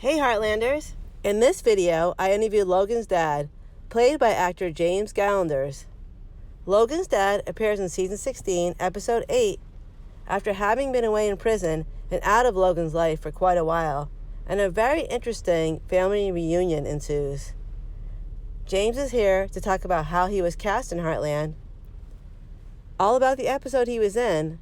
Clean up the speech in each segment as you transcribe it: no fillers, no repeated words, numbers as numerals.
Hey Heartlanders! In this video, I interviewed Logan's dad, played by actor James Gallanders. Logan's dad appears in season 16, episode 8, after having been away in prison and out of Logan's life for quite a while, and a very interesting family reunion ensues. James is here to talk about how he was cast in Heartland, all about the episode he was in,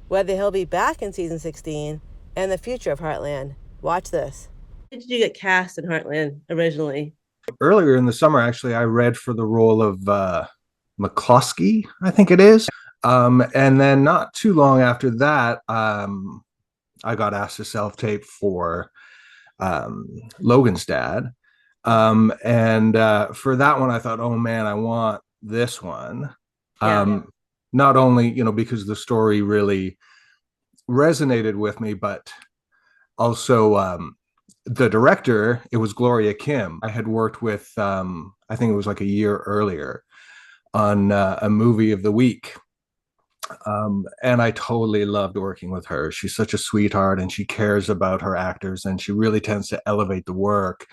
whether he'll be back in season 16, and the future of Heartland. Watch this. How did you get cast in Heartland originally? Earlier in the summer, actually, I read for the role of McCloskey, I think it is. And then not too long after that, I got asked to self-tape for Logan's dad. And for that one, I thought, oh man, I want this one. Yeah. Not only, because the story really resonated with me, but also the director, it was Gloria Kim. I had worked with, I think it was like a year earlier on a movie of the week. And I totally loved working with her. She's such a sweetheart and she cares about her actors and she really tends to elevate the work.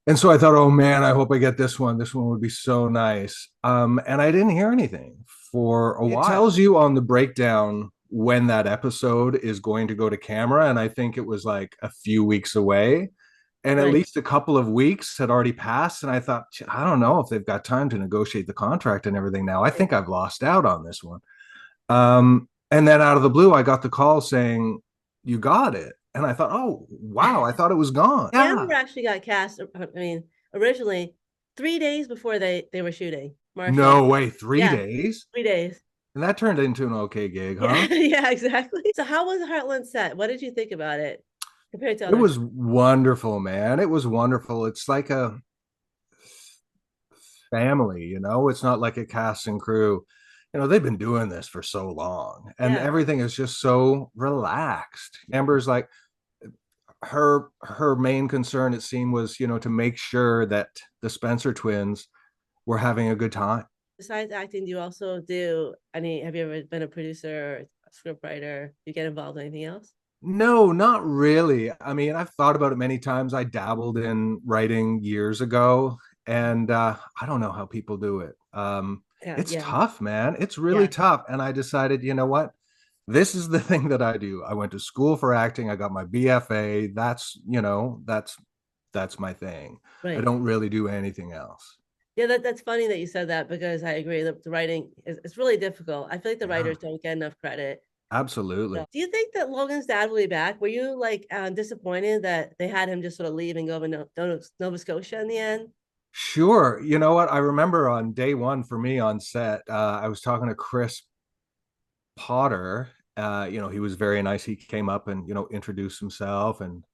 And so I thought, oh man, I hope I get this one. This one would be so nice. And I didn't hear anything for a while. It tells you on the breakdown when that episode is going to go to camera. And I think it was like a few weeks away. And at least a couple of weeks had already passed. And I thought, I don't know if they've got time to negotiate the contract and everything now. I think I've lost out on this one. And then out of the blue, I got the call saying, you got it. And I thought, oh, wow, I thought it was gone. Amber actually got cast, originally 3 days before they were shooting. Marshall. No way, 3 days? 3 days. And that turned into an okay gig, huh? Yeah, exactly. So how was Heartland set? What did you think about it compared to others? It was wonderful, man. It was wonderful. It's like a family, It's not like a cast and crew. They've been doing this for so long and everything is just so relaxed. Amber's like, her main concern, it seemed, was, to make sure that the Spencer twins were having a good time. Besides acting, do you also do have you ever been a producer or a script writer? Do you get involved in anything else? No, not really. I mean, I've thought about it many times. I dabbled in writing years ago, and I don't know how people do it. It's tough, man. It's really tough. And I decided, you know what? This is the thing that I do. I went to school for acting. I got my BFA. That's my thing. Right. I don't really do anything else. Yeah, that's funny that you said that, because I agree that the writing is really difficult. I feel like the writers don't get enough credit. Absolutely. So, do you think that Logan's dad will be back? Were you like disappointed that they had him just sort of leave and go to Nova Scotia in the end? Sure. You know what? I remember on day one for me on set, I was talking to Cris Potter. He was very nice. He came up and, introduced himself, and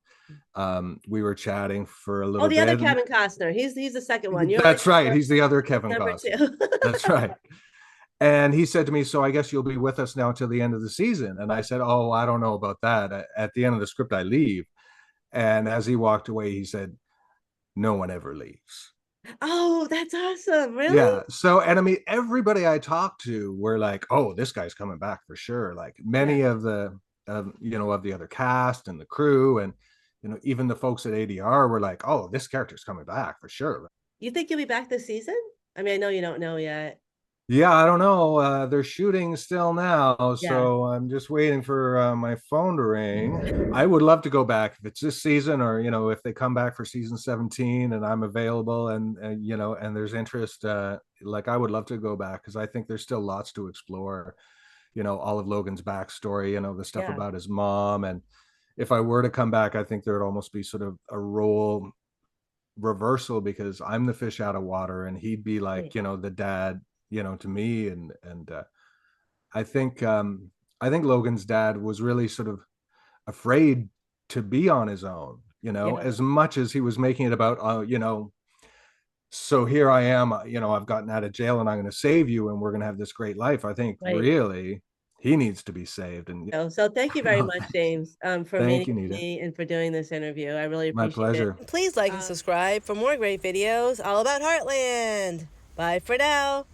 we were chatting for a little bit. Oh, the other Kevin Costner. He's the second one. That's right. He's the other Kevin Costner. That's right. And he said to me, so I guess you'll be with us now till the end of the season. And I said, oh, I don't know about that. At the end of the script, I leave. And as he walked away, he said, no one ever leaves. Oh, that's awesome. Really? Yeah. So, and I mean, everybody I talked to were like, oh, this guy's coming back for sure. Like many of the, of the other cast and the crew, and, even the folks at ADR were like, oh, this character's coming back for sure. You think you'll be back this season? I mean, I know you don't know yet. Yeah, I don't know. They're shooting still now, so I'm just waiting for my phone to ring. I would love to go back if it's this season, or if they come back for season 17 and I'm available, and and there's interest. Like I would love to go back, because I think there's still lots to explore. All of Logan's backstory. The stuff about his mom, and if I were to come back, I think there would almost be sort of a role reversal, because I'm the fish out of water, and he'd be like, the dad. To me, and I think Logan's dad was really sort of afraid to be on his own, as much as he was making it about, so here I am, I've gotten out of jail and I'm going to save you and we're going to have this great life. I think really he needs to be saved. And so thank you very much, James, for meeting me and for doing this interview. I really appreciate it. My pleasure. Please like and subscribe for more great videos all about Heartland. Bye for now.